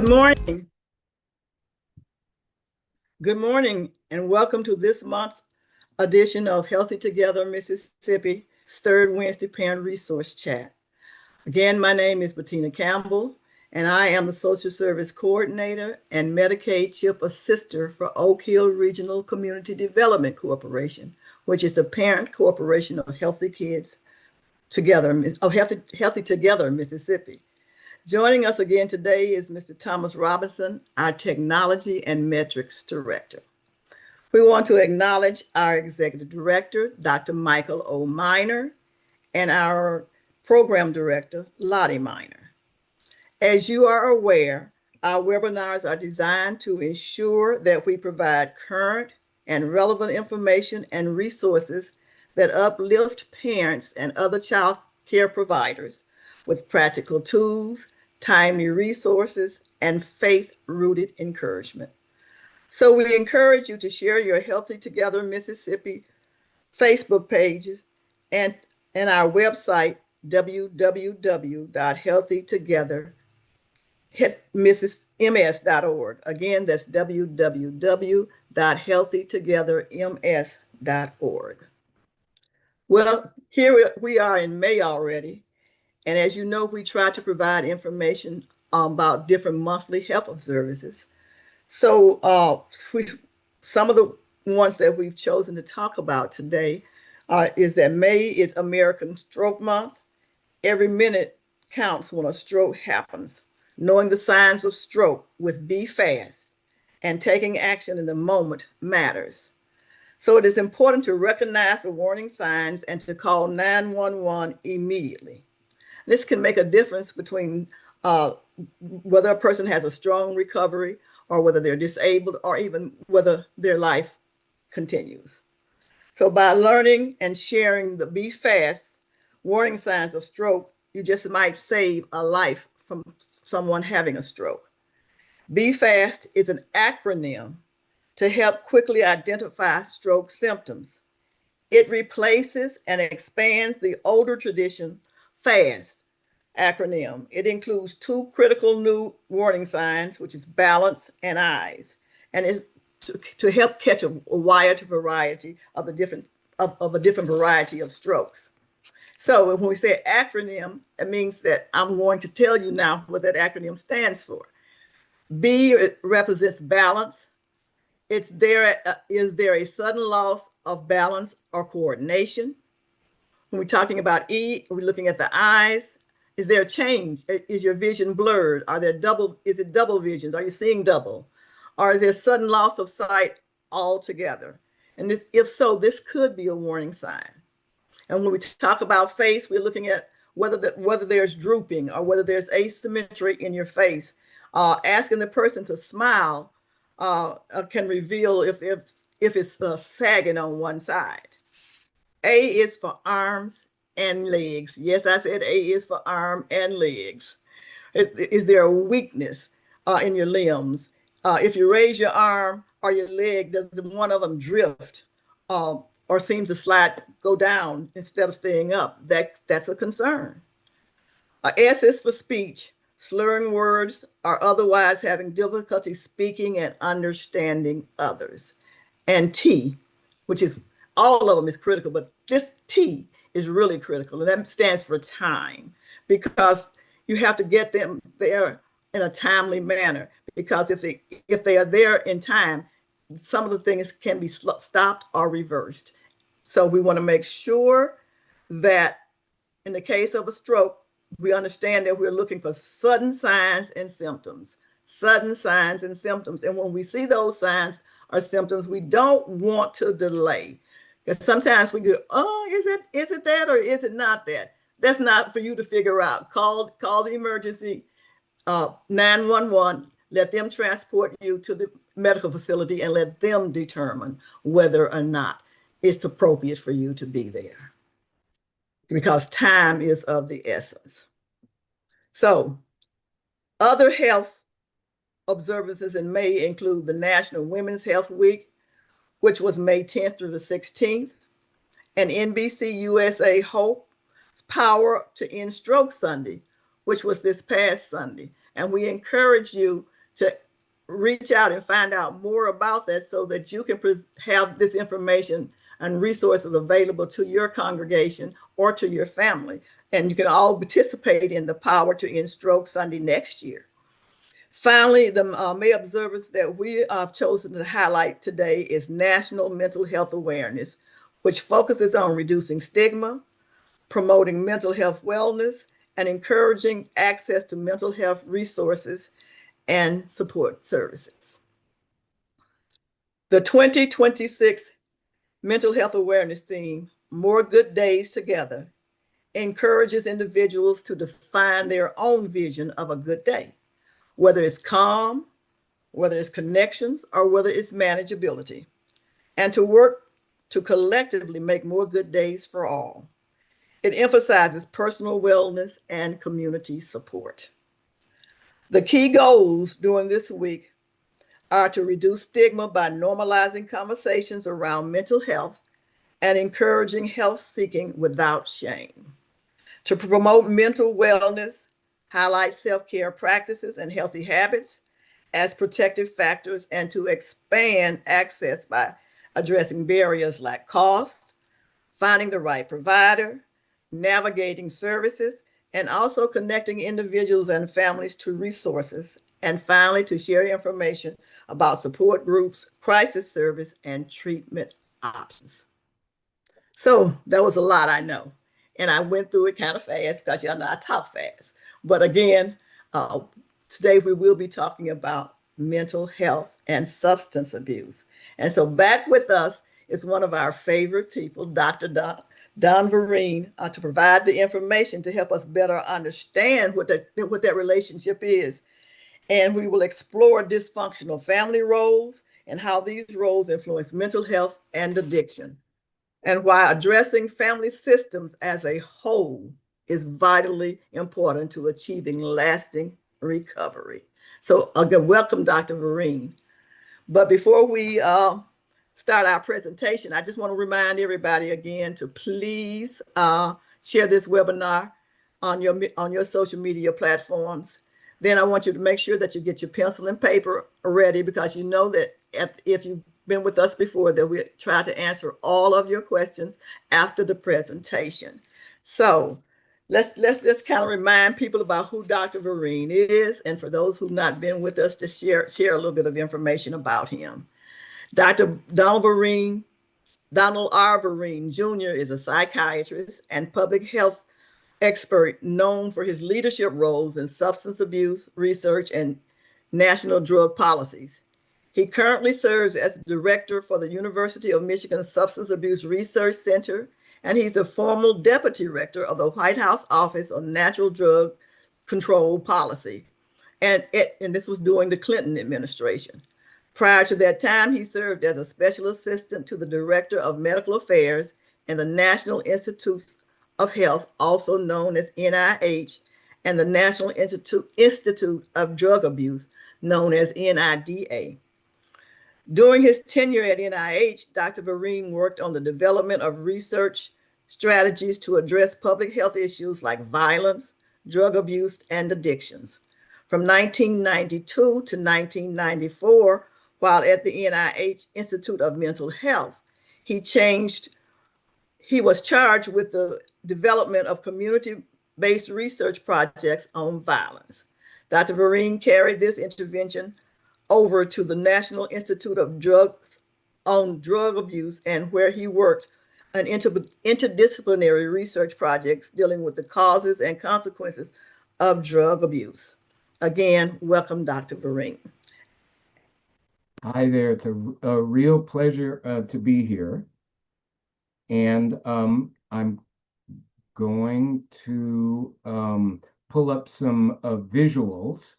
Good morning. Good morning, and welcome to this month's edition of Healthy Together Mississippi Third Wednesday Parent Resource Chat. Again, my name is Bettina Campbell, and I am the Social Service Coordinator and Medicaid CHIP Assister for Oak Hill Regional Community Development Corporation, which is the parent corporation of Healthy Together Mississippi. Joining us again today is Mr. Thomas Robinson, our Technology and Metrics Director. We want to acknowledge our Executive Director, Dr. Michael O. Miner, and our Program Director, Lottie Miner. As you are aware, our webinars are designed to ensure that we provide current and relevant information and resources that uplift parents and other child care providers with practical tools, timely resources, and faith-rooted encouragement. So we encourage you to share your Healthy Together Mississippi Facebook pages and our website, www.healthytogetherms.org. Again, that's www.healthytogetherms.org. Well, here we are in May already. And as you know, we try to provide information about different monthly health services. So some of the ones that we've chosen to talk about today is that May is American Stroke Month. Every minute counts when a stroke happens. Knowing the signs of stroke with Be Fast and taking action in the moment matters. So it is important to recognize the warning signs and to call 911 immediately. This can make a difference between whether a person has a strong recovery or whether they're disabled or even whether their life continues. So by learning and sharing the Be Fast warning signs of stroke, you just might save a life from someone having a stroke. Be Fast is an acronym to help quickly identify stroke symptoms. It replaces and expands the older tradition, FAST acronym. It includes two critical new warning signs, which is balance and eyes, and is to help catch a wide variety of a different variety of strokes. So when we say acronym, it means that I'm going to tell you now what that acronym stands for. B represents balance. Is there a sudden loss of balance or coordination? When we're talking about E, we're looking at the eyes. Is there a change? Is your vision blurred? Is it double visions? Are you seeing double? Or is there sudden loss of sight altogether? And if so, this could be a warning sign. And when we talk about face, we're looking at whether there's drooping or whether there's asymmetry in your face. Asking the person to smile can reveal if it's sagging on one side. A is for arms and legs. Yes, I said A is for arm and legs. Is there a weakness in your limbs? If you raise your arm or your leg, does one of them drift or seem to go down instead of staying up? That's a concern. S is for speech, slurring words or otherwise having difficulty speaking and understanding others. And T, which is all of them is critical, but this T is really critical, and that stands for time, because you have to get them there in a timely manner, because if they are there in time, some of the things can be stopped or reversed. So we want to make sure that in the case of a stroke, we understand that we're looking for sudden signs and symptoms. Sudden signs and symptoms. And when we see those signs or symptoms, we don't want to delay. Because sometimes we go, oh, is it that or is it not that? That's not for you to figure out. Call the emergency 911. Let them transport you to the medical facility and let them determine whether or not it's appropriate for you to be there, because time is of the essence. So other health observances in May include the National Women's Health Week, which was May 10th through the 16th, and NBC USA Hope's Power to End Stroke Sunday, which was this past Sunday. And we encourage you to reach out and find out more about that so that you can have this information and resources available to your congregation or to your family. And you can all participate in the Power to End Stroke Sunday next year. Finally, the May observance that we have chosen to highlight today is National Mental Health Awareness, which focuses on reducing stigma, promoting mental health wellness, and encouraging access to mental health resources and support services. The 2026 Mental Health Awareness theme, More Good Days Together, encourages individuals to define their own vision of a good day, whether it's calm, whether it's connections, or whether it's manageability, and to work to collectively make more good days for all. It emphasizes personal wellness and community support. The key goals during this week are to reduce stigma by normalizing conversations around mental health and encouraging health seeking without shame, to promote mental wellness, highlight self-care practices and healthy habits as protective factors, and to expand access by addressing barriers like cost, finding the right provider, navigating services, and also connecting individuals and families to resources. And finally, to share information about support groups, crisis service, and treatment options. So that was a lot, I know. And I went through it kind of fast because y'all know I talk fast. But again, uh, today we will be talking about mental health and substance abuse. And so back with us is one of our favorite people, Dr. Don Vereen, to provide the information to help us better understand what that relationship is. And we will explore dysfunctional family roles and how these roles influence mental health and addiction, and why addressing family systems as a whole is vitally important to achieving lasting recovery. So again, welcome, Dr. Vereen. But before we start our presentation, I just want to remind everybody again to please share this webinar on your social media platforms. Then I want you to make sure that you get your pencil and paper ready, because you know that if you've been with us before, that we try to answer all of your questions after the presentation. So let's kind of remind people about who Dr. Vereen is, and for those who've not been with us, to share a little bit of information about him. Dr. Donald R. Vereen Jr. is a psychiatrist and public health expert known for his leadership roles in substance abuse research and national drug policies. He currently serves as director for the University of Michigan Substance Abuse Research Center, and he's a former deputy director of the White House Office of Natural Drug Control Policy. And this was during the Clinton administration. Prior to that time, he served as a special assistant to the Director of Medical Affairs in the National Institutes of Health, also known as NIH, and the National Institute of Drug Abuse, known as NIDA. During his tenure at NIH, Dr. Vereen worked on the development of research strategies to address public health issues like violence, drug abuse, and addictions. From 1992 to 1994, while at the NIH Institute of Mental Health, he was charged with the development of community-based research projects on violence. Dr. Vereen carried this intervention over to the National Institute of Drugs on Drug Abuse, and where he worked on interdisciplinary research projects dealing with the causes and consequences of drug abuse. Again, welcome, Dr. Vereen. Hi there. It's a real pleasure to be here. And I'm going to pull up some visuals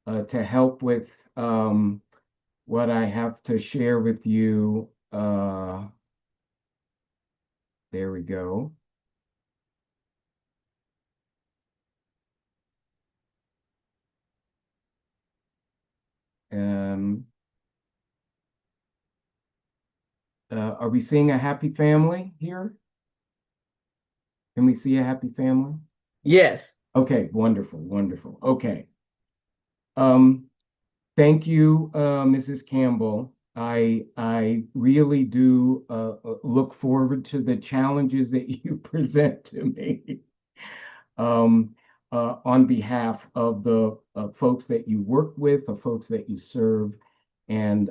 to help with what I have to share with you. There we go. Are we seeing a happy family here? Can we see a happy family? Yes. Okay, wonderful, wonderful. Okay. Thank you, Mrs. Campbell. I really do look forward to the challenges that you present to me um, on behalf of the folks that you work with, the folks that you serve. And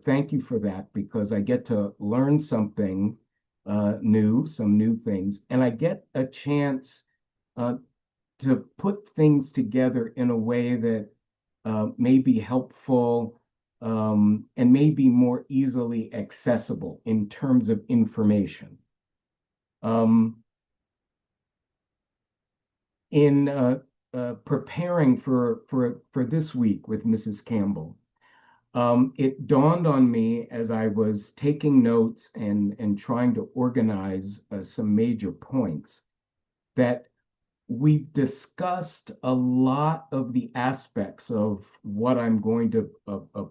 thank you for that because I get to learn something new, some new things, and I get a chance uh, to put things together in a way that may be helpful and may be more easily accessible in terms of information. Um, in preparing for this week with Mrs. Campbell, it dawned on me as I was taking notes and trying to organize some major points that we've discussed a lot of the aspects of what I'm going to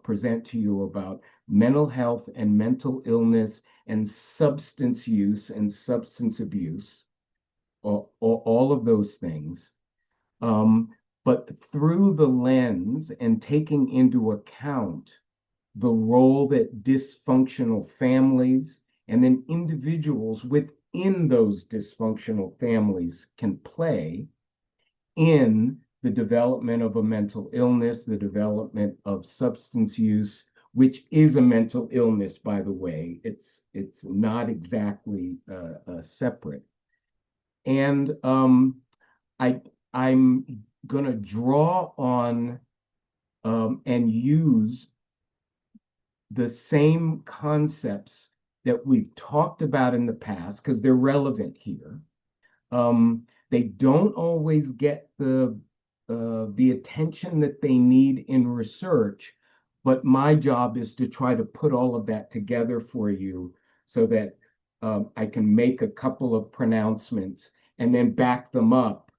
present to you about mental health and mental illness and substance use and substance abuse, all of those things. Um, but through the lens and taking into account the role that dysfunctional families and then individuals within those dysfunctional families can play in the development of a mental illness, the development of substance use, which is a mental illness, by the way. It's not exactly separate. And I I'm gonna draw on and use the same concepts that we've talked about in the past because they're relevant here. They don't always get the attention that they need in research, but my job is to try to put all of that together for you so that I can make a couple of pronouncements and then back them up,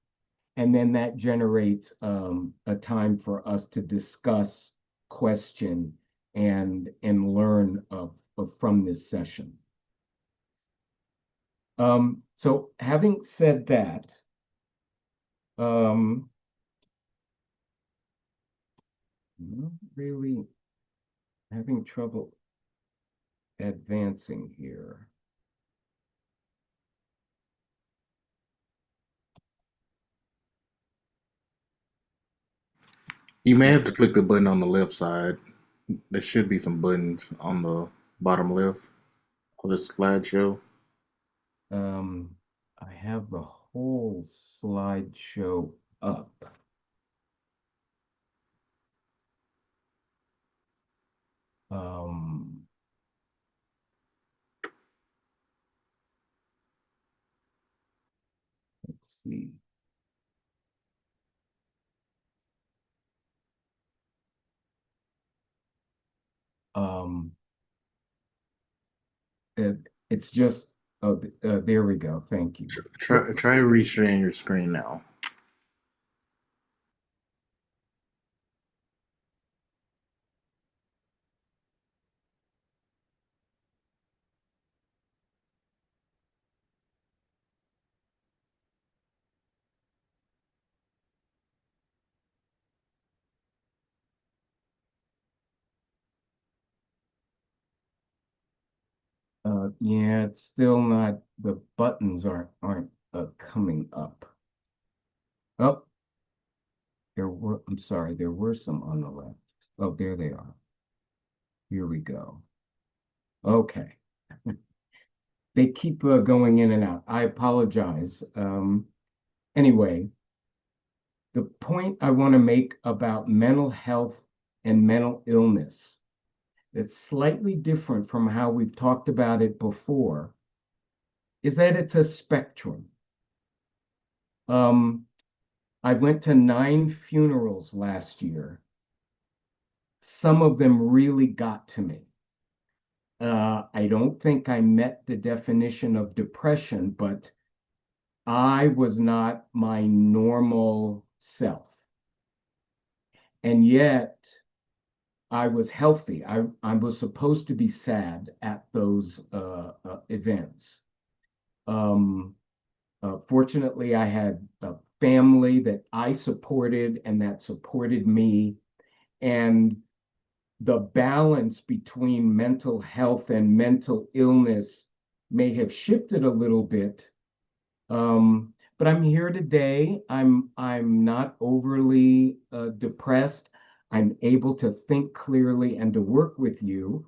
and then that generates a time for us to discuss, question, and learn from this session. So having said that, not really having trouble advancing here. You may have to click the button on the left side. There should be some buttons on the bottom left of the slideshow. I have the whole slideshow up. Um, let's see. Um, it's just, oh, there we go. Thank you. Try resharing your screen now. Yeah, it's still not, the buttons aren't coming up. Oh, I'm sorry, there were some on the left. Oh, there they are. Here we go. Okay. They keep going in and out. I apologize. Anyway, the point I want to make about mental health and mental illness that's slightly different from how we've talked about it before is that it's a spectrum. I went to 9 funerals last year. Some of them really got to me. I don't think I met the definition of depression, but I was not my normal self. And yet I was healthy. I was supposed to be sad at those events. Fortunately, I had a family that I supported and that supported me. and the balance between mental health and mental illness may have shifted a little bit. But I'm here today. I'm not overly depressed. I'm able to think clearly and to work with you.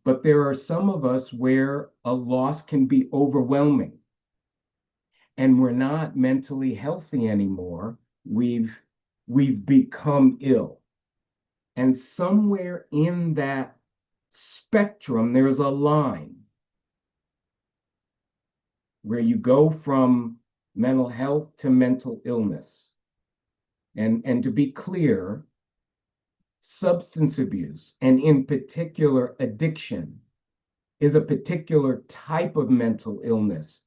But there are some of us where a loss can be overwhelming, and we're not mentally healthy anymore. We've become ill. And somewhere in that spectrum, there's a line where you go from mental health to mental illness. And to be clear, substance abuse, and in particular addiction, is a particular type of mental illness.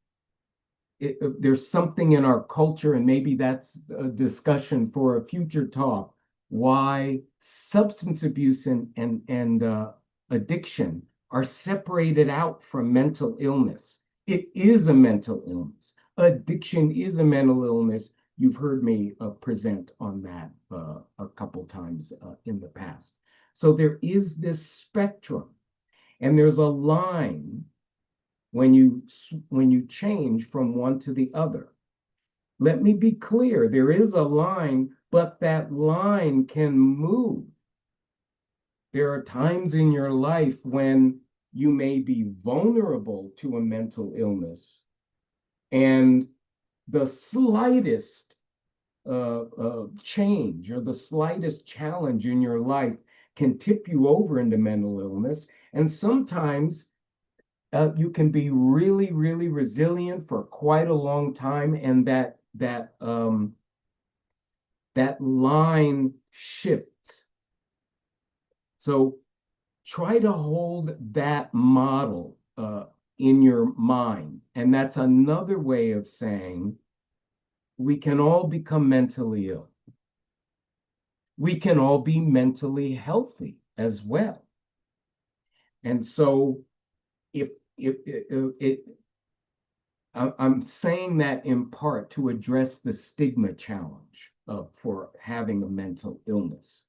There's something in our culture, and maybe that's a discussion for a future talk, why substance abuse and addiction are separated out from mental illness. It is a mental illness. Addiction is a mental illness. You've heard me present on that a couple times in the past. So there is this spectrum, and there's a line when you change from one to the other. Let me be clear, there is a line, but that line can move. There are times in your life when you may be vulnerable to a mental illness, and the slightest change or the slightest challenge in your life can tip you over into mental illness. And sometimes you can be really, really resilient for quite a long time, and that line shifts. So try to hold that model in your mind, and that's another way of saying we can all become mentally ill. We can all be mentally healthy as well. And so I'm saying that in part to address the stigma challenge for having a mental illness.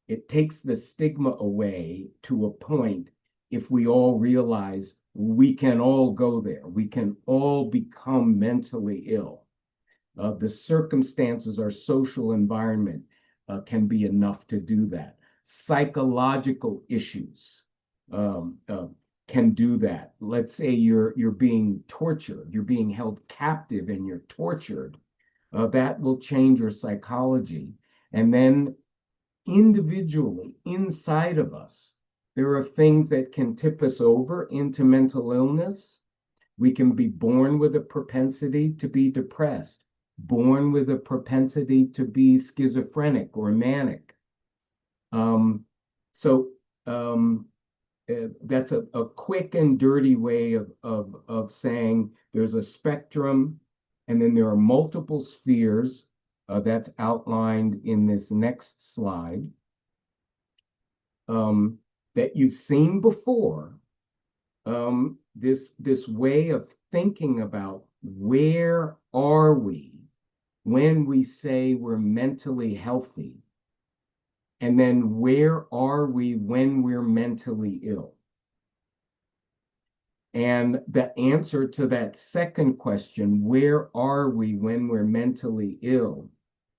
It takes the stigma away to a point if we all realize we can all go there. We can all become mentally ill. The circumstances, our social environment can be enough to do that. Psychological issues can do that. Let's say you're being tortured, you're being held captive and you're tortured. That will change your psychology. And then individually, inside of us, there are things that can tip us over into mental illness. We can be born with a propensity to be depressed, born with a propensity to be schizophrenic or manic. That's a quick and dirty way of saying there's a spectrum, and then there are multiple spheres that's outlined in this next slide that you've seen before. This way of thinking about where are we when we say we're mentally healthy, and then where are we when we're mentally ill? And the answer to that second question, where are we when we're mentally ill,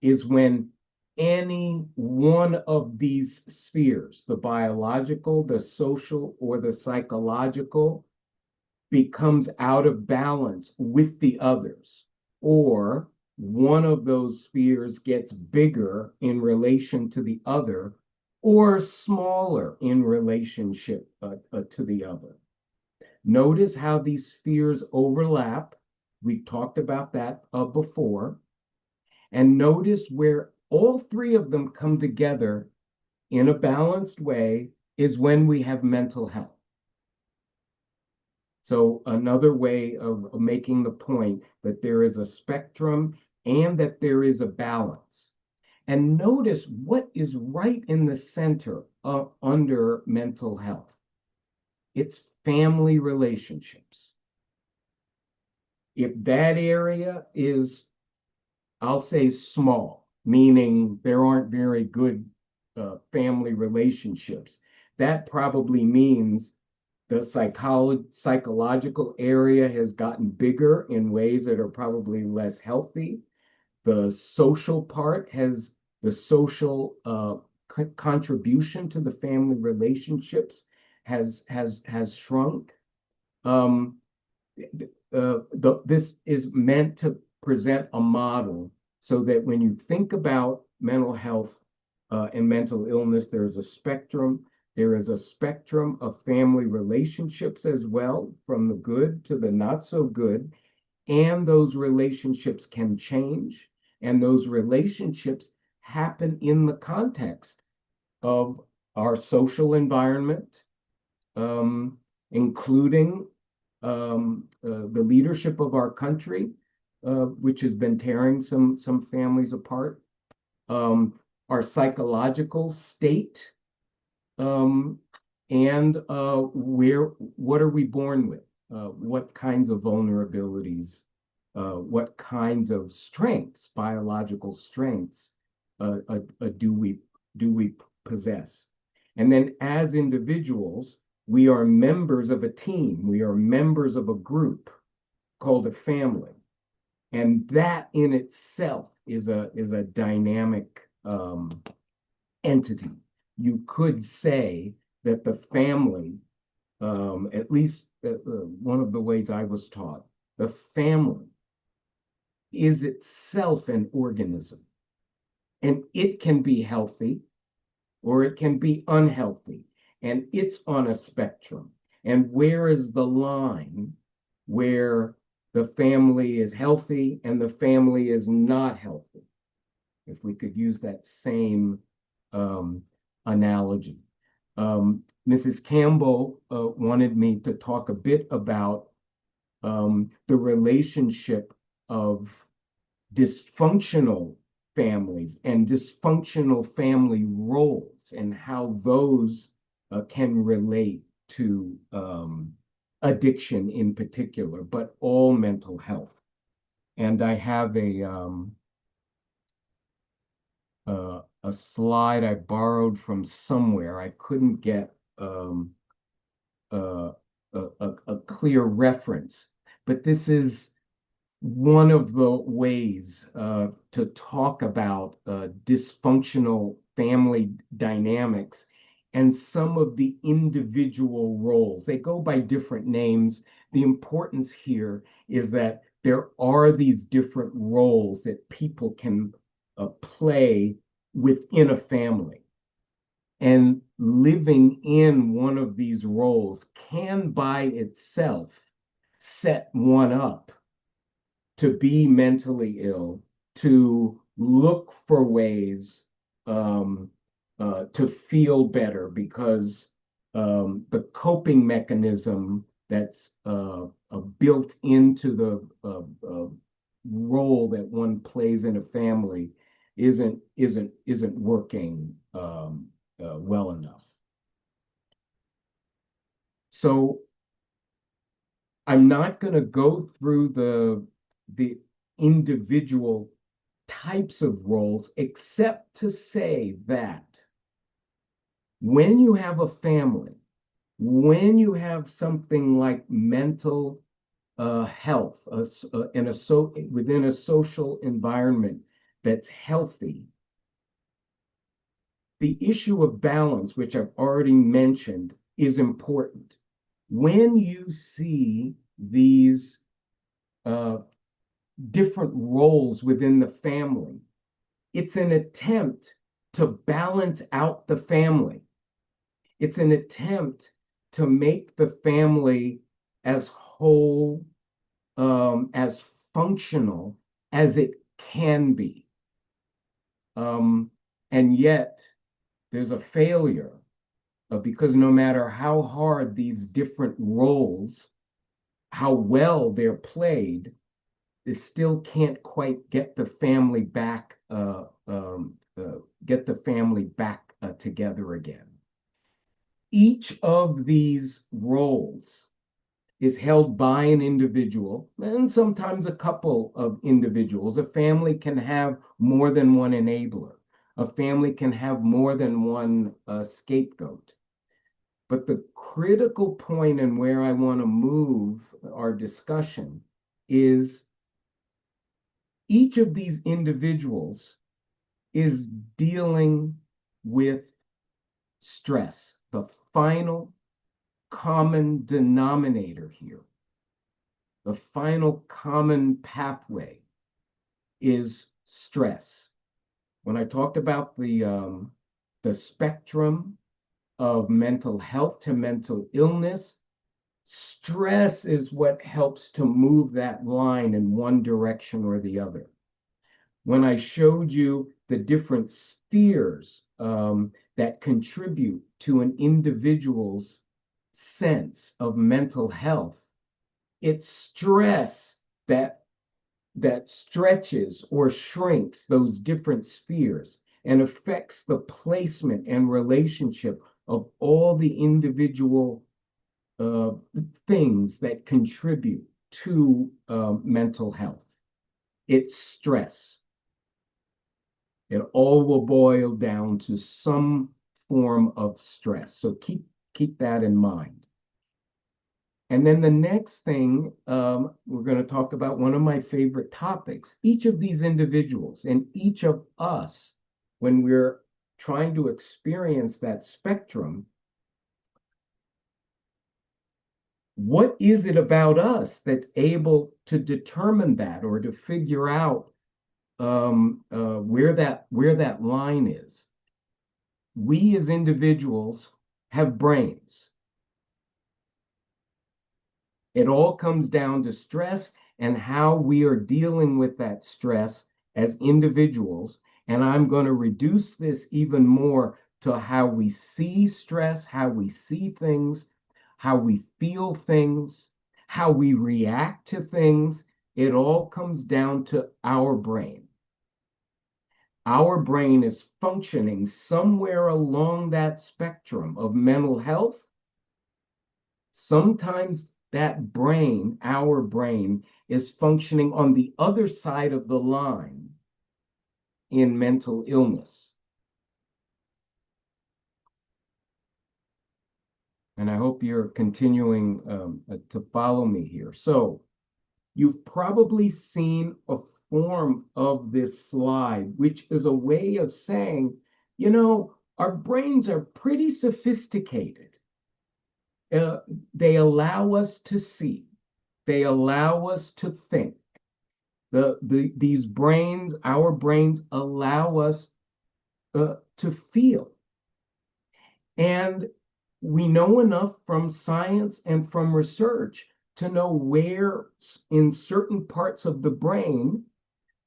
is when any one of these spheres, the biological, the social, or the psychological, becomes out of balance with the others, or one of those spheres gets bigger in relation to the other, or smaller in relationship to the other. Notice how these spheres overlap. We talked about that before. And notice where all three of them come together in a balanced way is when we have mental health. So another way of making the point that there is a spectrum and that there is a balance. And notice what is right in the center under mental health. It's family relationships. If that area is, I'll say, small, meaning there aren't very good family relationships. That probably means the psychological area has gotten bigger in ways that are probably less healthy. The social part has the social contribution to the family relationships has shrunk. This is meant to present a model so that when you think about mental health and mental illness, there's a spectrum. There is a spectrum of family relationships as well, from the good to the not so good. And those relationships can change. And those relationships happen in the context of our social environment, including the leadership of our country, which has been tearing some families apart, our psychological state, and what are we born with? What kinds of vulnerabilities, what kinds of strengths, biological strengths, do we possess? And then as individuals, we are members of a team. We are members of a group called a family. And that in itself is a dynamic entity. You could say that the family, at least one of the ways I was taught, the family is itself an organism. And it can be healthy or it can be unhealthy. And it's on a spectrum. And where is the line where the family is healthy and the family is not healthy? If we could use that same analogy. Mrs. Campbell wanted me to talk a bit about the relationship of dysfunctional families and dysfunctional family roles and how those can relate to addiction in particular, but all mental health. And I have a slide I borrowed from somewhere. I couldn't get a clear reference, but this is one of the ways to talk about dysfunctional family dynamics and some of the individual roles. They go by different names. The importance here is that there are these different roles that people can play within a family. And living in one of these roles can by itself set one up to be mentally ill, to look for ways to feel better, because the coping mechanism that's built into the role that one plays in a family isn't working well enough. So I'm not going to go through the individual types of roles, except to say that when you have a family, when you have something like mental health within a social environment that's healthy, the issue of balance, which I've already mentioned, is important. When you see these different roles within the family, it's an attempt to balance out the family. It's an attempt to make the family as whole, as functional as it can be. And yet there's a failure because no matter how hard these different roles, how well they're played, they still can't quite get the family back together again. Each of these roles is held by an individual and sometimes a couple of individuals. A family can have more than one enabler. A family can have more than one scapegoat. But the critical point and where I want to move our discussion is each of these individuals is dealing with stress. The final common denominator here, the final common pathway is stress. When I talked about the spectrum of mental health to mental illness, stress is what helps to move that line in one direction or the other. When I showed you the different spheres that contribute to an individual's sense of mental health, it's stress that stretches or shrinks those different spheres and affects the placement and relationship of all the individual things that contribute to mental health. It's stress. It all will boil down to some form of stress. So keep that in mind. And then the next thing, we're going to talk about one of my favorite topics. Each of these individuals and each of us, when we're trying to experience that spectrum, what is it about us that's able to determine that or to figure out where that line is? We as individuals have brains. It all comes down to stress and how we are dealing with that stress as individuals. And I'm going to reduce this even more to how we see stress, how we see things, how we feel things, how we react to things. It all comes down to our brain. Our brain is functioning somewhere along that spectrum of mental health. Sometimes that brain, our brain, is functioning on the other side of the line in mental illness. And I hope you're continuing to follow me here. So you've probably seen a form of this slide, which is a way of saying, you know, our brains are pretty sophisticated. They allow us to see. They allow us to think. These brains, our brains, allow us to feel. And we know enough from science and from research to know where in certain parts of the brain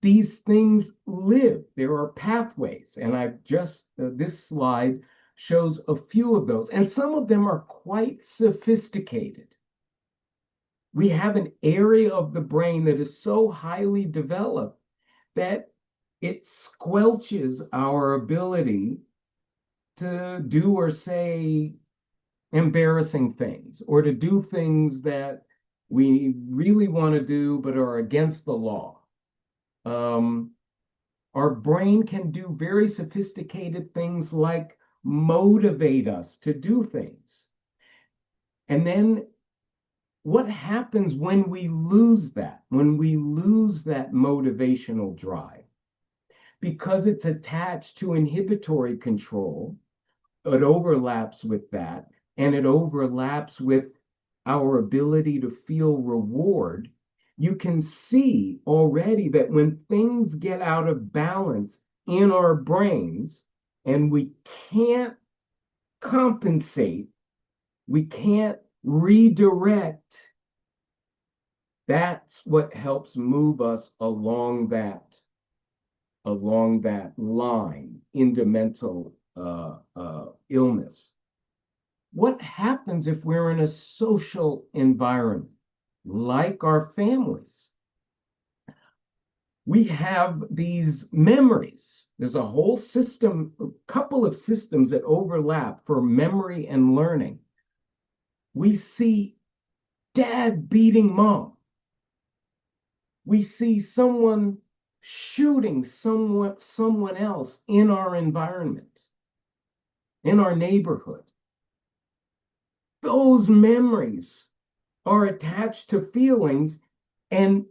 these things live. There are pathways, and I've just, this slide shows a few of those, and some of them are quite sophisticated. We have an area of the brain that is so highly developed that it squelches our ability to do or say embarrassing things, or to do things that we really want to do but are against the law. Our brain can do very sophisticated things like motivate us to do things. And then what happens when we lose that, motivational drive? Because it's attached to inhibitory control, it overlaps with that, and it overlaps with our ability to feel reward. You can see already that when things get out of balance in our brains and we can't compensate, we can't redirect, that's what helps move us along that line into mental illness. What happens if we're in a social environment like our families? We have these memories. There's a whole system, a couple of systems that overlap for memory and learning. We see dad beating mom. We see someone shooting someone else in our environment, in our neighborhood. Those memories are attached to feelings, and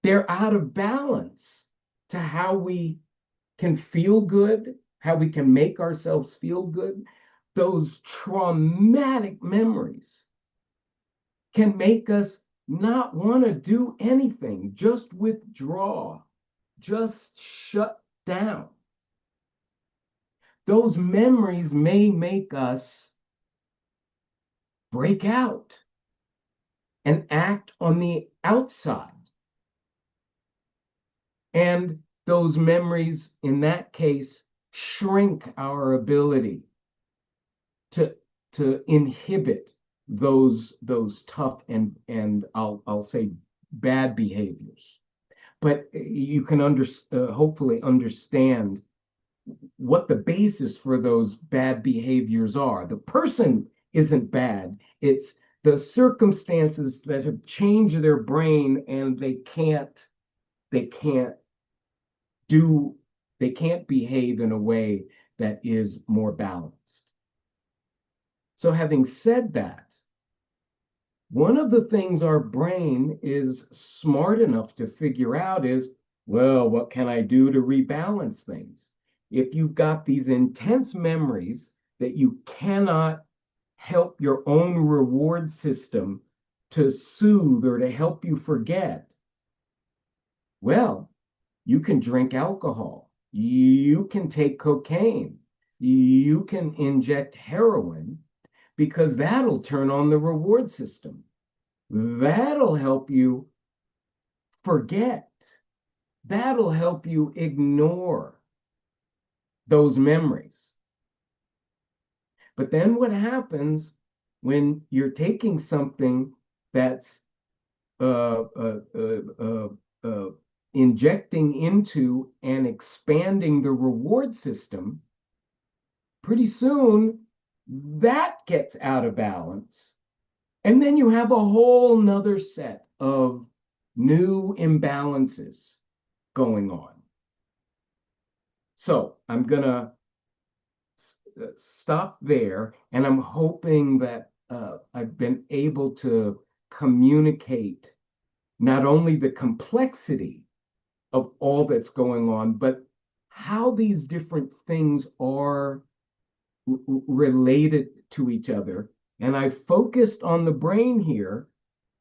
they're out of balance to how we can feel good, how we can make ourselves feel good. Those traumatic memories can make us not want to do anything, just withdraw, just shut down. Those memories may make us break out and act on the outside. And those memories, in that case, shrink our ability to inhibit those tough and I'll say bad behaviors. But you can hopefully understand what the basis for those bad behaviors are. The person isn't bad. It's the circumstances that have changed their brain, and they can't behave in a way that is more balanced. So having said that, one of the things our brain is smart enough to figure out is, well, what can I do to rebalance things? If you've got these intense memories that you cannot help your own reward system to soothe or to help you forget, well, you can drink alcohol, you can take cocaine, you can inject heroin, because that'll turn on the reward system. That'll help you forget. That'll help you ignore those memories. But then what happens when you're taking something that's injecting into and expanding the reward system? Pretty soon, that gets out of balance. And then you have a whole nother set of new imbalances going on. So I'm going to stop there, and I'm hoping that I've been able to communicate not only the complexity of all that's going on, but how these different things are related to each other. And I focused on the brain here,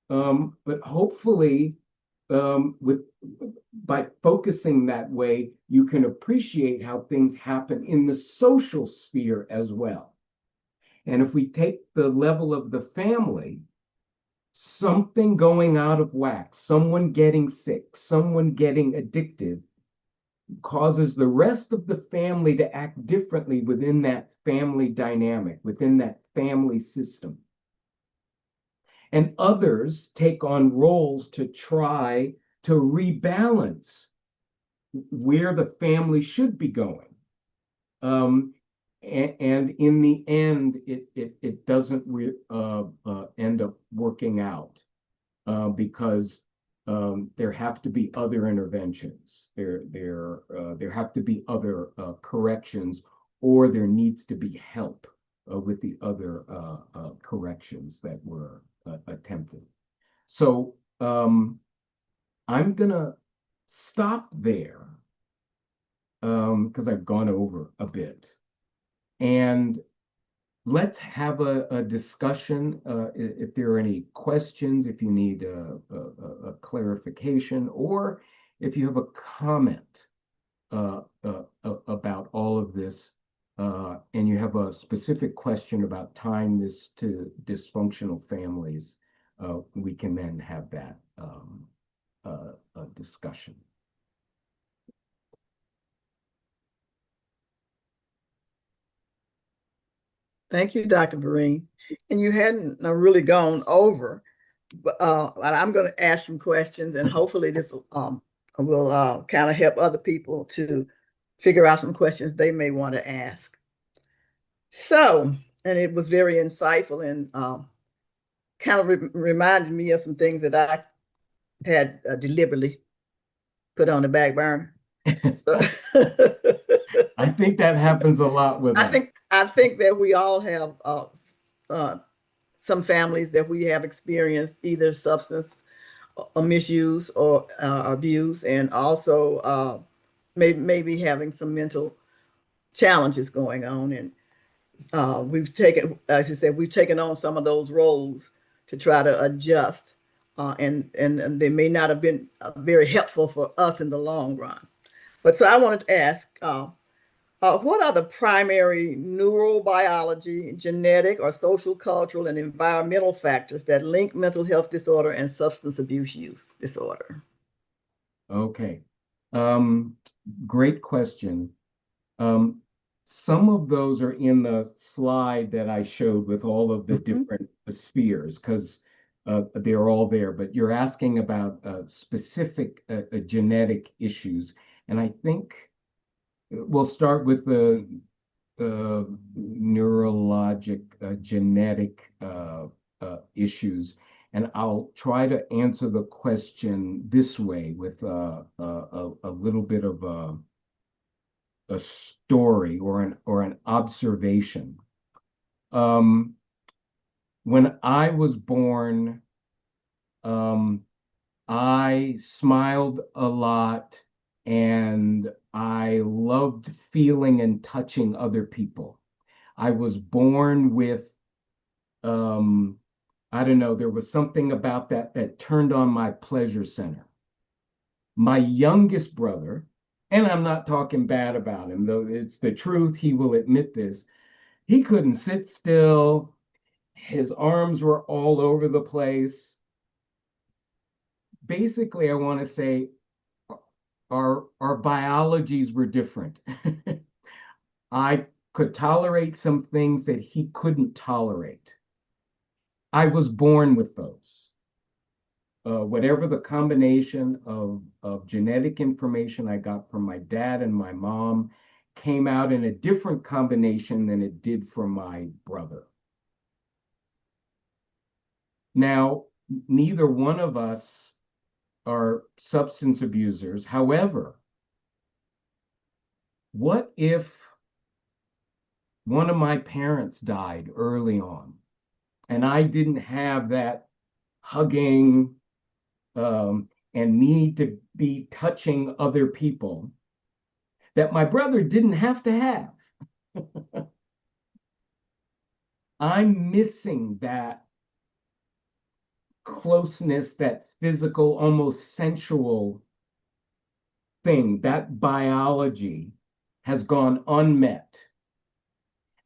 but hopefully by focusing that way, you can appreciate how things happen in the social sphere as well. And if we take the level of the family, something going out of whack, someone getting sick, someone getting addicted, causes the rest of the family to act differently within that family dynamic, within that family system. And others take on roles to try to rebalance where the family should be going. And in the end, it doesn't end up working out because there have to be other interventions. There have to be other corrections, or there needs to be help with the other corrections that were attempted. So I'm gonna stop there because I've gone over a bit, and let's have a discussion. If there are any questions, if you need a clarification, or if you have a comment about all of this, and you have a specific question about tying this to dysfunctional families, we can then have that discussion. Thank you, Dr. Vereen. And you hadn't really gone over, but I'm going to ask some questions, and hopefully this will kind of help other people to figure out some questions they may want to ask. So, and it was very insightful and kind of reminded me of some things that I had deliberately put on the back burner. So I think that happens a lot with us. I think that we all have uh, some families that we have experienced either substance misuse or abuse, and also maybe having some mental challenges going on. And we've taken, as I said, we've taken on some of those roles to try to adjust, and they may not have been very helpful for us in the long run. But so I wanted to ask, what are the primary neurobiology, genetic, or social, cultural, and environmental factors that link mental health disorder and substance abuse use disorder? Okay. Great question. Some of those are in the slide that I showed with all of the different spheres, because they're all there, but you're asking about specific genetic issues. And I think we'll start with the neurologic genetic issues. And I'll try to answer the question this way with a little bit of a story or an observation. When I was born, I smiled a lot and I loved feeling and touching other people. I was born with, I don't know, there was something about that turned on my pleasure center. My youngest brother, and I'm not talking bad about him, though it's the truth, he will admit this, he couldn't sit still. His arms were all over the place. Basically, I want to say our biologies were different. I could tolerate some things that he couldn't tolerate. I was born with those. Whatever the combination of genetic information I got from my dad and my mom came out in a different combination than it did from my brother. Now, neither one of us are substance abusers. However, what if one of my parents died early on and I didn't have that hugging and need to be touching other people that my brother didn't have to have? I'm missing that closeness, that physical, almost sensual thing. That biology has gone unmet.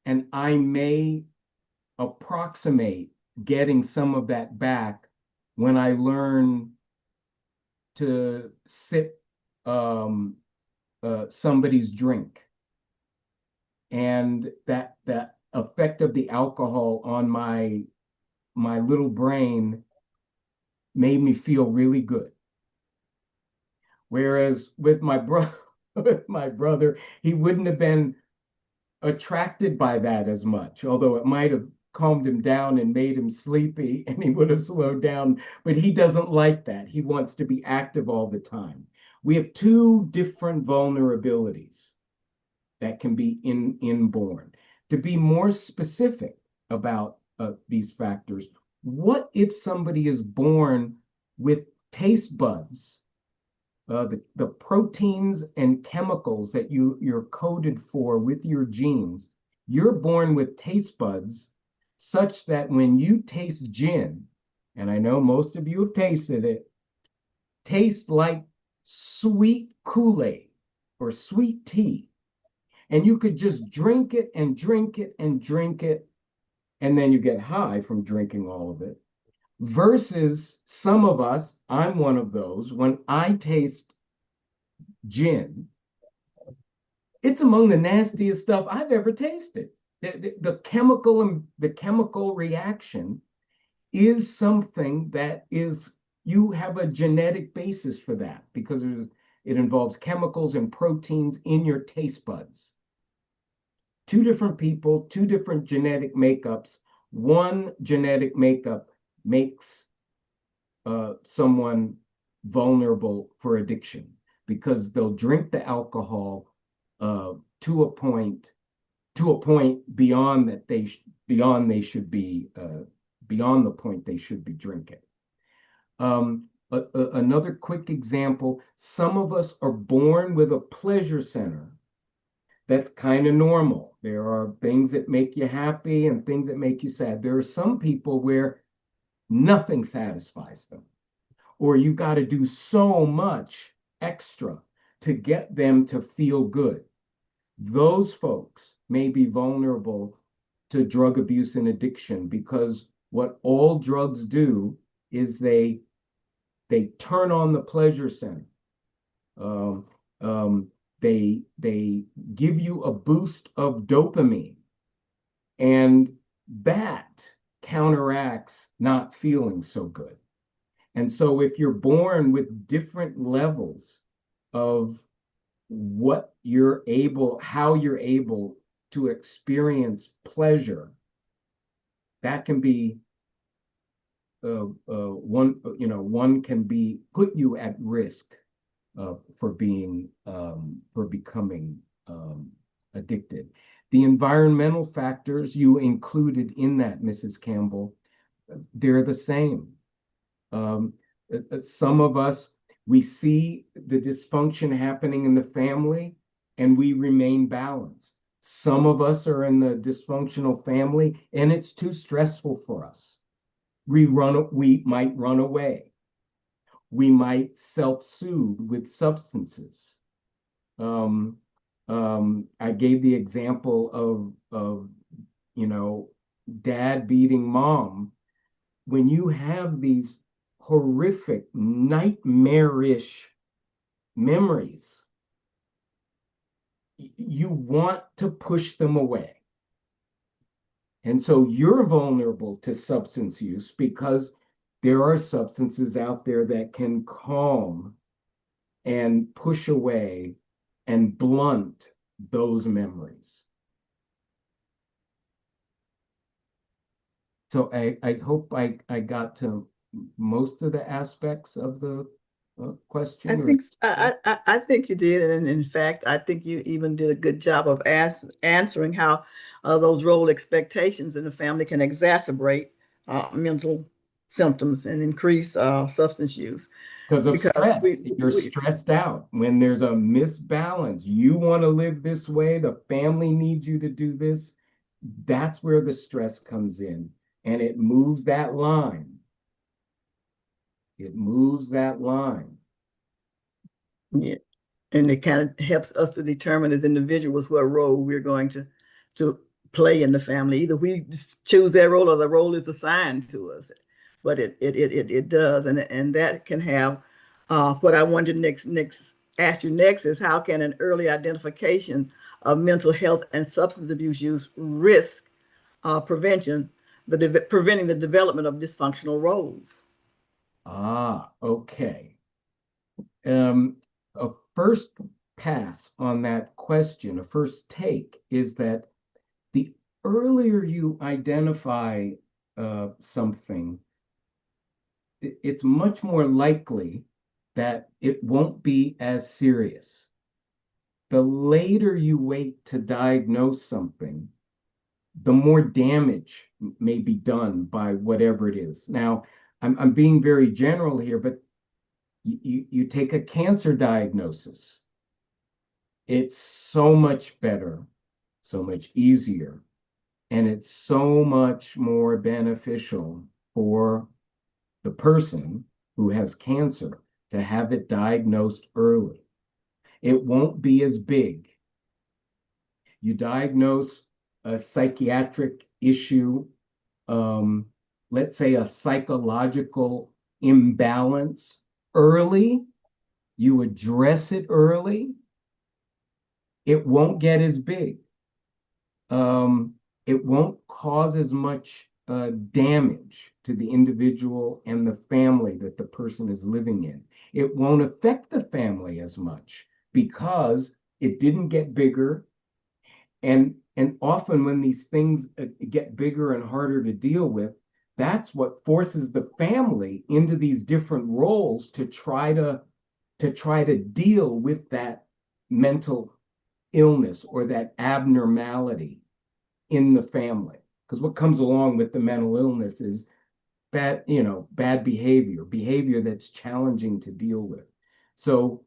And I may approximate getting some of that back when I learn to sip somebody's drink. And that effect of the alcohol on my little brain made me feel really good. Whereas with my brother, he wouldn't have been attracted by that as much, although it might have calmed him down and made him sleepy and he would have slowed down, but he doesn't like that. He wants to be active all the time. We have two different vulnerabilities that can be inborn. To be more specific about these factors, what if somebody is born with taste buds, the proteins and chemicals that you're coded for with your genes? You're born with taste buds such that when you taste gin, and I know most of you have tasted it, tastes like sweet Kool-Aid or sweet tea. And you could just drink it and drink it and drink it, and then you get high from drinking all of it. Versus some of us, I'm one of those, when I taste gin, it's among the nastiest stuff I've ever tasted. The chemical reaction is something that is, you have a genetic basis for that because it involves chemicals and proteins in your taste buds. Two different people, two different genetic makeups. One genetic makeup makes someone vulnerable for addiction. because they'll drink the alcohol to a point beyond that beyond the point they should be drinking. Another quick example, some of us are born with a pleasure center that's kind of normal. There are things that make you happy and things that make you sad. There are some people where nothing satisfies them, or you got to do so much extra to get them to feel good. Those folks may be vulnerable to drug abuse and addiction, because what all drugs do is they turn on the pleasure center. They give you a boost of dopamine, and that counteracts not feeling so good. And so if you're born with different levels of how you're able to experience pleasure, that can be one can be put you at risk for becoming addicted. The environmental factors you included in that, Mrs. Campbell, they're the same. Some of us, we see the dysfunction happening in the family and we remain balanced. Some of us are in the dysfunctional family and it's too stressful for us. We might run away. We might self-soothe with substances. I gave the example of dad beating mom. When you have these horrific, nightmarish memories, you want to push them away. And so you're vulnerable to substance use because there are substances out there that can calm and push away and blunt those memories. So I hope I got to most of the aspects of the question. I think you did, and in fact, I think you even did a good job of answering how those role expectations in the family can exacerbate mental symptoms and increase substance use. Because of stress. You're stressed out. When there's a misbalance, you want to live this way, the family needs you to do this. That's where the stress comes in, and it moves that line. It moves that line. Yeah. And it kind of helps us to determine as individuals what role we're going to play in the family. Either we choose that role or the role is assigned to us. But it does, and that can have what I wanted to ask you next is how can an early identification of mental health and substance abuse use risk preventing the development of dysfunctional roles? Okay. A first pass on that question, a first take, is that the earlier you identify something, it's much more likely that it won't be as serious. The later you wait to diagnose something, the more damage may be done by whatever it is. Now, I'm being very general here, but you take a cancer diagnosis. It's so much better, so much easier, and it's so much more beneficial for the person who has cancer to have it diagnosed early. It won't be as big. You diagnose a psychiatric issue, let's say a psychological imbalance early, you address it early, it won't get as big. It won't cause as much damage to the individual and the family that the person is living in. It won't affect the family as much because it didn't get bigger. And often when these things get bigger and harder to deal with, that's what forces the family into these different roles to try to to try to deal with that mental illness or that abnormality in the family. Because what comes along with the mental illness is bad behavior that's challenging to deal with. So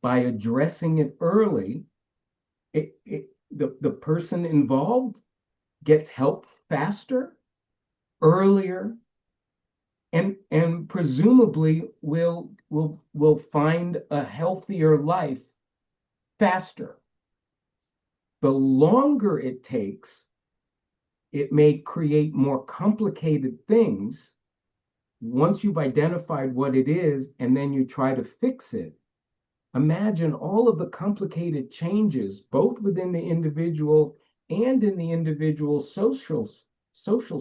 by addressing it early, the person involved gets help faster, earlier, and presumably will find a healthier life faster. The longer it takes, it may create more complicated things. Once you've identified what it is and then you try to fix it, imagine all of the complicated changes, both within the individual and in the individual social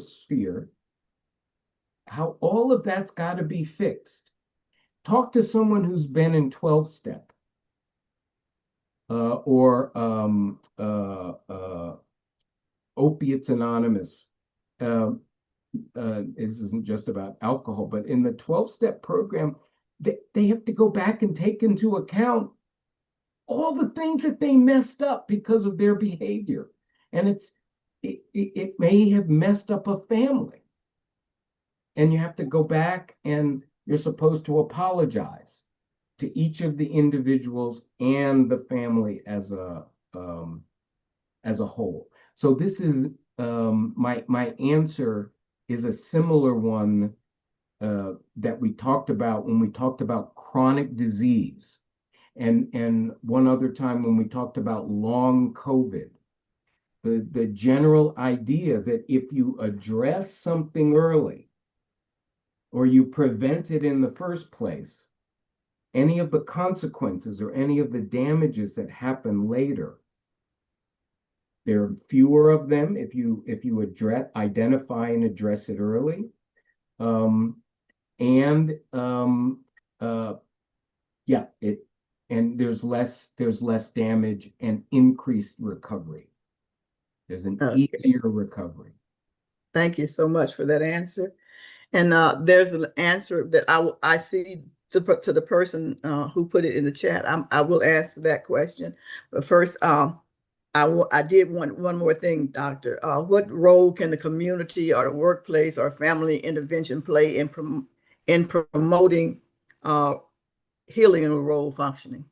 sphere, how all of that's got to be fixed. Talk to someone who's been in 12-step or Opiates Anonymous. This isn't just about alcohol, but in the 12-step program, they have to go back and take into account all the things that they messed up because of their behavior. And it may have messed up a family. And you have to go back and you're supposed to apologize to each of the individuals and the family as a whole. So this is my answer is a similar one that we talked about when we talked about chronic disease, and one other time when we talked about long COVID. The general idea that if you address something early, or you prevent it in the first place, any of the consequences or any of the damages that happen later, there are fewer of them if you identify and address it early. And there's less damage and increased recovery. There's an easier recovery. Thank you so much for that answer. And there's an answer that I see to the person who put it in the chat. I will answer that question. But first, I did want one more thing, Doctor. What role can the community or the workplace or family intervention play in promoting healing and role functioning?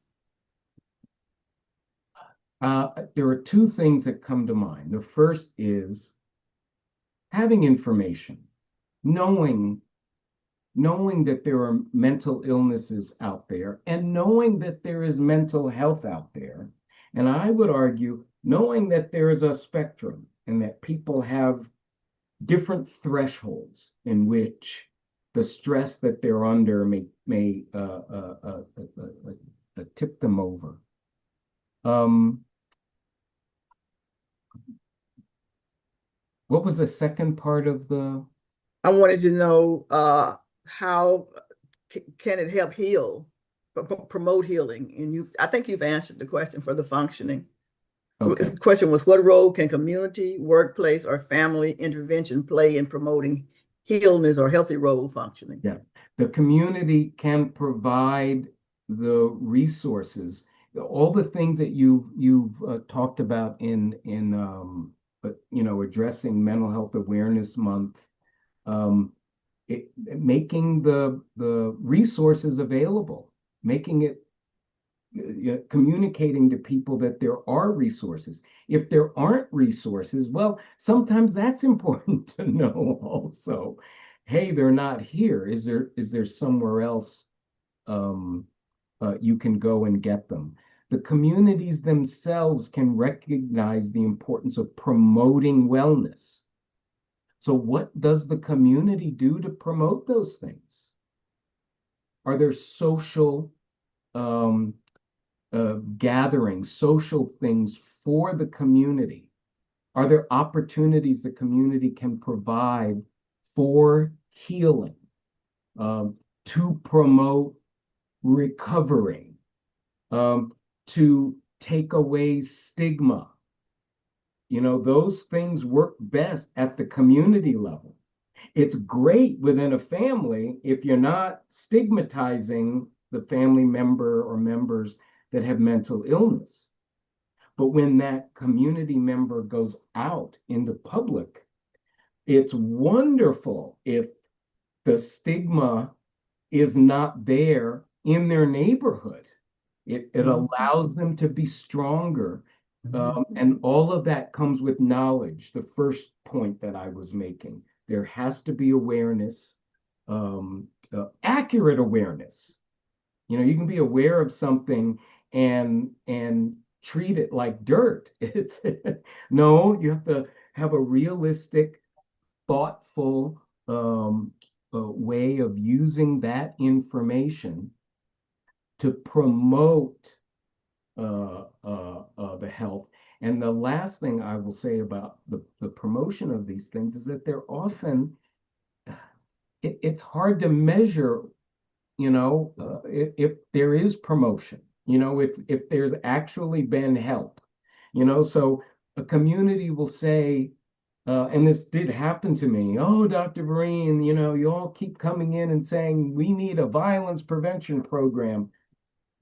There are two things that come to mind. The first is having information. Knowing that there are mental illnesses out there, and knowing that there is mental health out there. And I would argue, knowing that there is a spectrum and that people have different thresholds in which the stress that they're under may tip them over. What was the second part of the? I wanted to know how can it help heal, promote healing? And I think you've answered the question for the functioning. Okay. The question was, what role can community, workplace, or family intervention play in promoting healness or healthy role functioning? Yeah, the community can provide the resources, all the things that you've talked about in addressing Mental Health Awareness Month. Making the resources available, making it communicating to people that there are resources. If there aren't resources, well, sometimes that's important to know also. Hey, they're not here. Is there somewhere else you can go and get them? The communities themselves can recognize the importance of promoting wellness. So what does the community do to promote those things? Are there social gatherings, social things for the community? Are there opportunities the community can provide for healing, to promote recovery, to take away stigma? Those things work best at the community level. It's great within a family if you're not stigmatizing the family member or members that have mental illness. But when that community member goes out in the public, it's wonderful if the stigma is not there in their neighborhood. It allows them to be stronger. And all of that comes with knowledge. The first point that I was making, there has to be awareness, accurate awareness. You know, you can be aware of something and treat it like dirt. It's no, you have to have a realistic, thoughtful way of using that information to promote the health. And the last thing I will say about the promotion of these things is that they're often, it's hard to measure, you know, if there is promotion, you know, if there's actually been help, you know, so a community will say, and this did happen to me. Oh, Dr. Vereen, you know, you all keep coming in and saying, we need a violence prevention program.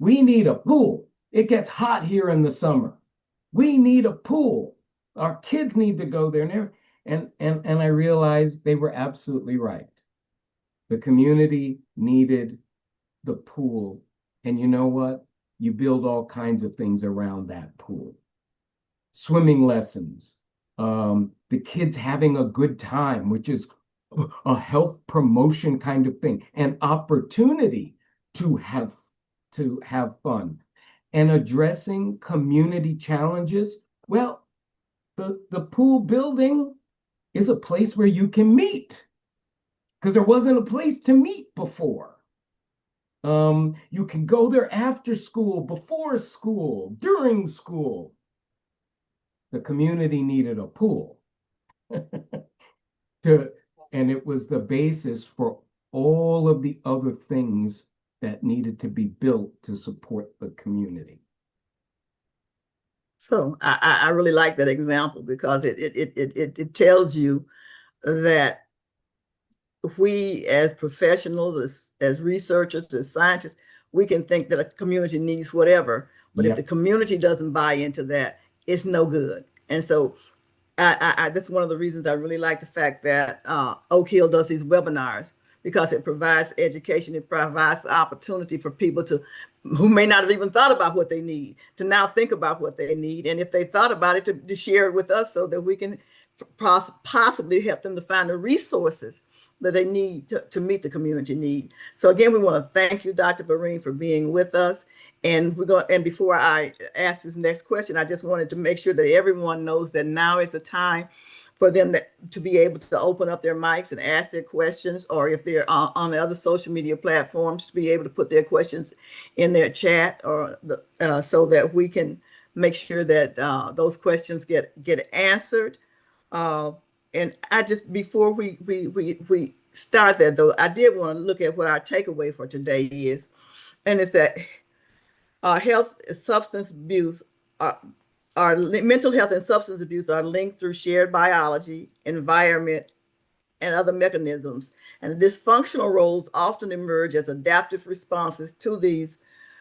We need a pool. It gets hot here in the summer. We need a pool. Our kids need to go there. And I realized they were absolutely right. The community needed the pool. And you know what? You build all kinds of things around that pool. Swimming lessons, the kids having a good time, which is a health promotion kind of thing, an opportunity to have fun, and addressing community challenges. Well, the pool building is a place where you can meet, because there wasn't a place to meet before. You can go there after school, before school, during school. The community needed a pool. And it was the basis for all of the other things that needed to be built to support the community. So I really like that example because it tells you that we as professionals, as researchers, as scientists, we can think that a community needs whatever, but if the community doesn't buy into that, it's no good. And so that's one of the reasons I really like the fact that Oak Hill does these webinars, because it provides education. It provides the opportunity for people who may not have even thought about what they need, to now think about what they need. And if they thought about it, to share it with us so that we can possibly help them to find the resources that they need to meet the community need. So again, we want to thank you, Dr. Vereen, for being with us. And before I ask this next question, I just wanted to make sure that everyone knows that now is the time for them to be able to open up their mics and ask their questions, or if they're on the other social media platforms, to be able to put their questions in their chat, or so that we can make sure that those questions get answered. And I just, before we start that though, I did want to look at what our takeaway for today is, and it's that health, substance abuse, mental health and substance abuse are linked through shared biology, environment, and other mechanisms. And dysfunctional roles often emerge as adaptive responses to these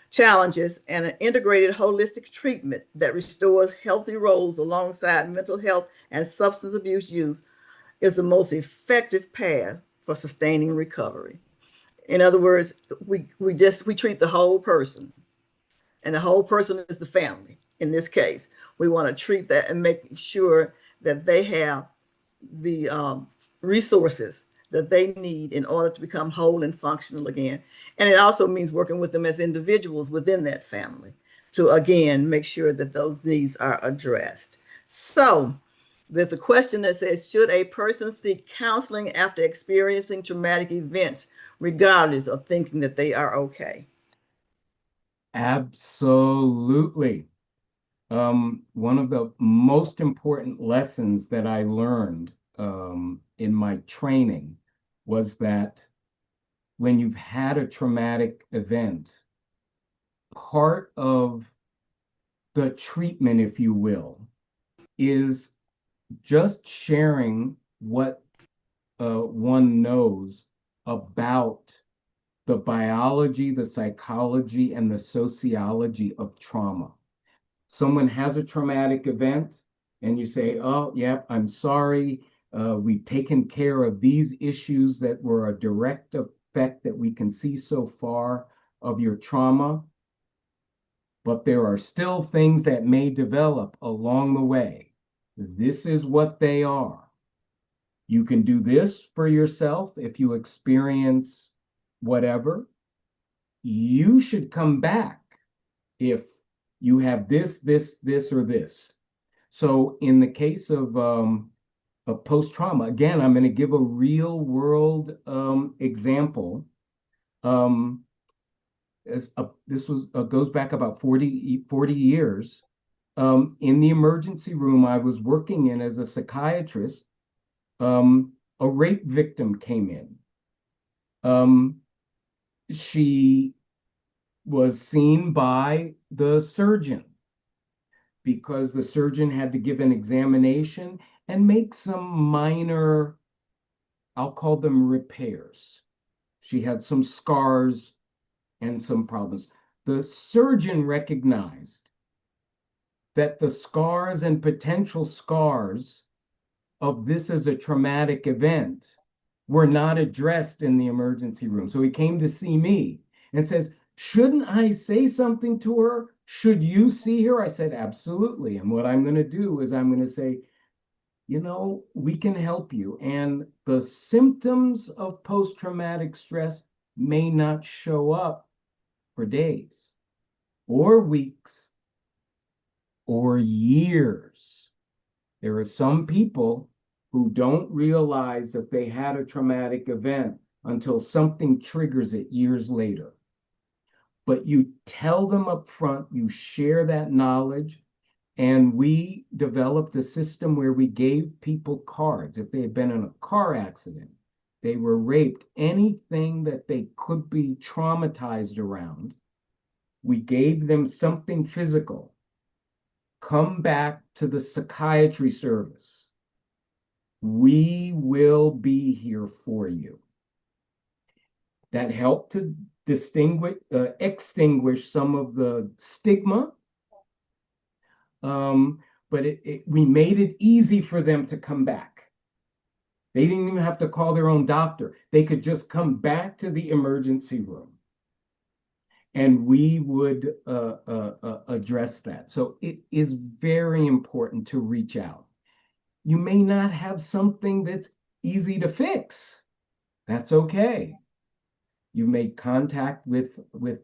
challenges, and an integrated holistic treatment that restores healthy roles alongside mental health and substance abuse use is the most effective path for sustaining recovery. In other words, we treat the whole person. And the whole person is the family. In this case, we want to treat that and make sure that they have the resources that they need in order to become whole and functional again. And it also means working with them as individuals within that family to, again, make sure that those needs are addressed. So there's a question that says, should a person seek counseling after experiencing traumatic events, regardless of thinking that they are okay? Absolutely. One of the most important lessons that I learned in my training was that when you've had a traumatic event, part of the treatment, if you will, is just sharing what one knows about the biology, the psychology, and the sociology of trauma. Someone has a traumatic event, and you say, oh, yeah, I'm sorry. We've taken care of these issues that were a direct effect that we can see so far of your trauma. But there are still things that may develop along the way. This is what they are. You can do this for yourself if you experience whatever. You should come back if you have this, or this. So in the case of post-trauma, again, I'm going to give a real world example. This goes back about 40 years. In the emergency room I was working in as a psychiatrist, a rape victim came in. She was seen by the surgeon because the surgeon had to give an examination and make some minor, I'll call them repairs. She had some scars and some problems. The surgeon recognized that the scars and potential scars of this as a traumatic event were not addressed in the emergency room. So he came to see me and says, shouldn't I say something to her? Should you see her? I said, absolutely. And what I'm going to do is I'm going to say, you know, we can help you. And the symptoms of post-traumatic stress may not show up for days or weeks or years. There are some people who don't realize that they had a traumatic event until something triggers it years later. But you tell them up front, you share that knowledge, and we developed a system where we gave people cards. If they had been in a car accident, they were raped, anything that they could be traumatized around, we gave them something physical. Come back to the psychiatry service. We will be here for you. That helped to extinguish some of the stigma. But we made it easy for them to come back. They didn't even have to call their own doctor. They could just come back to the emergency room, and we would address that. So it is very important to reach out. You may not have something that's easy to fix. That's okay. You make contact with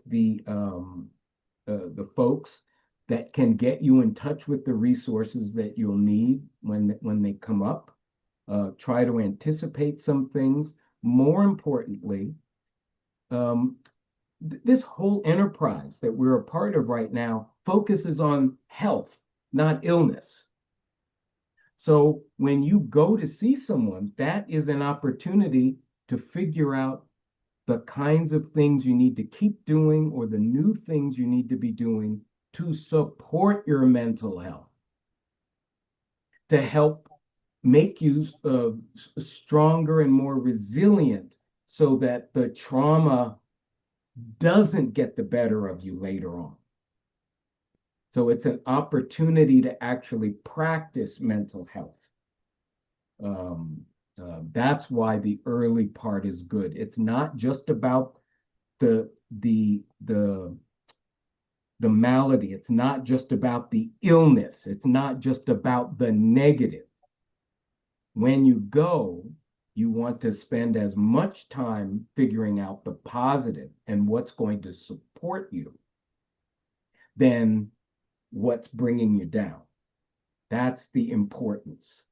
the folks that can get you in touch with the resources that you'll need when they come up. Try to anticipate some things. More importantly, this whole enterprise that we're a part of right now focuses on health, not illness. So when you go to see someone, that is an opportunity to figure out the kinds of things you need to keep doing or the new things you need to be doing to support your mental health, to help make you stronger and more resilient so that the trauma doesn't get the better of you later on. So it's an opportunity to actually practice mental health. That's why the early part is good. It's not just about the malady. It's not just about the illness. It's not just about the negative. When you go, you want to spend as much time figuring out the positive and what's going to support you than what's bringing you down. That's the importance.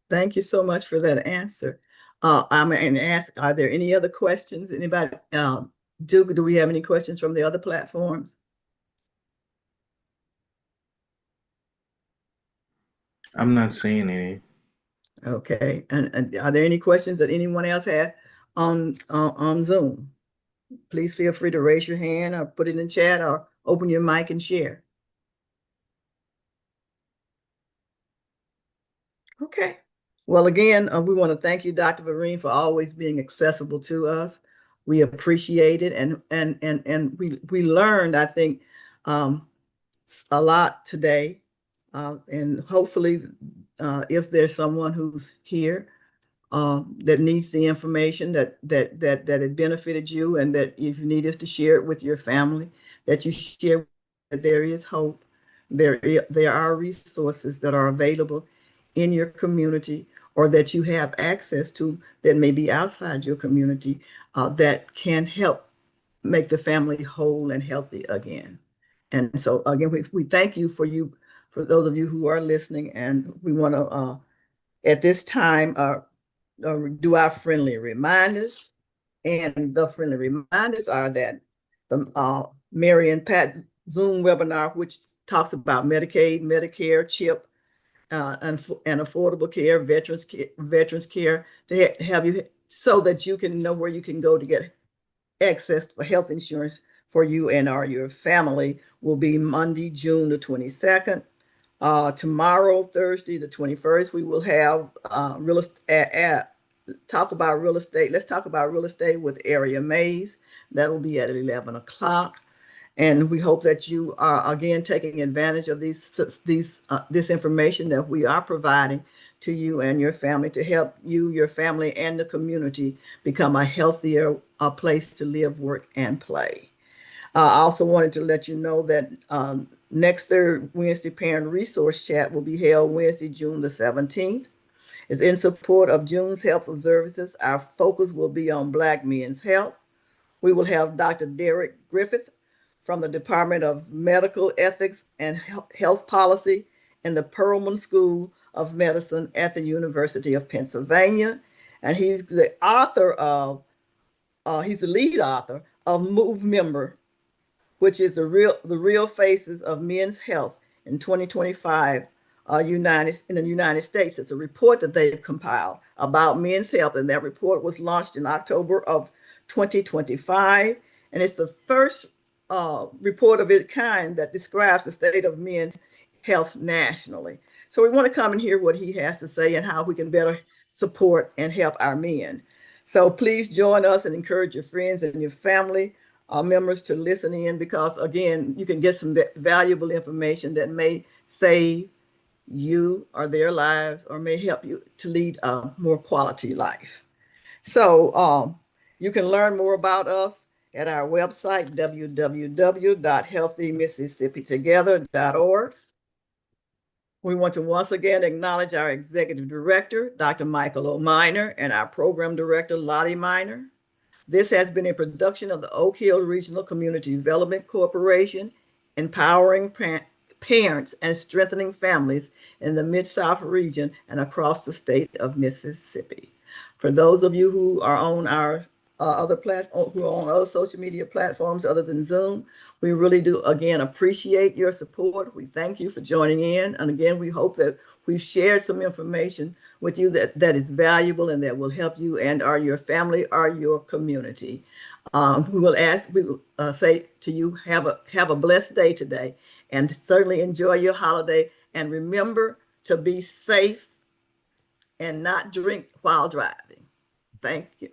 Thank you so much for that answer. I'm going to ask, are there any other questions? Anybody? Duke, do we have any questions from the other platforms? I'm not seeing any. Okay. And are there any questions that anyone else had on Zoom? Please feel free to raise your hand or put it in chat or open your mic and share. Okay. Well, again, we want to thank you, Dr. Vereen, for always being accessible to us. We appreciate it, and we learned, I think, um, a lot today, and hopefully, if there's someone who's here that needs the information that it benefited you, and that if you need us to share it with your family, that you share that there is hope. There are resources that are available in your community or that you have access to that may be outside your community that can help make the family whole and healthy again. And so again, we thank you for those of you who are listening, and we want to at this time do our friendly reminders. And the friendly reminders are that the Mary and Pat Zoom webinar, which talks about Medicaid, Medicare, CHIP, and affordable care, veterans care, to have you so that you can know where you can go to get access for health insurance for you and or your family, will be Monday, June the 22nd. Tomorrow, Thursday, the 21st, we will have talk about real estate. Let's talk about real estate with Area Mays. That will be at 11 o'clock. And we hope that you are again taking advantage of this information that we are providing to you and your family to help you, your family, and the community become a healthier place to live, work, and play. I also wanted to let you know that next third Wednesday Parent Resource Chat will be held Wednesday, June the 17th. It's in support of June's Health Services. Our focus will be on Black men's health. We will have Dr. Derek Griffith from the Department of Medical Ethics and Health Policy in the Perelman School of Medicine at the University of Pennsylvania. And he's the lead author of Move Member, which is the real faces of men's health in 2025 in the United States. It's a report that they've compiled about men's health, and that report was launched in October of 2025, and it's the first report of its kind that describes the state of men's health nationally. So we want to come and hear what he has to say and how we can better support and help our men. So please join us and encourage your friends and your family members to listen in, because again, you can get some valuable information that may save you or their lives, or may help you to lead a more quality life. So you can learn more about us at our website, www.healthymississippi.together.org. We want to once again acknowledge our Executive Director, Dr. Michael O. Minor, and our Program Director, Lottie Minor. This has been a production of the Oak Hill Regional Community Development Corporation, empowering parents and strengthening families in the Mid-South region and across the state of Mississippi. For those of you who are on our who are on other social media platforms other than Zoom, we really do again appreciate your support. We thank you for joining in, and again, we hope that we've shared some information with you that is valuable and that will help you and or your family or your community. We will say to you, have a blessed day today, and certainly enjoy your holiday. And remember to be safe and not drink while driving. Thank you.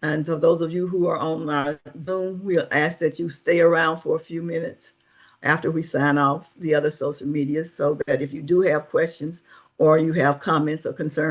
And so those of you who are on our Zoom, we'll ask that you stay around for a few minutes after we sign off the other social media, so that if you do have questions or you have comments or concerns,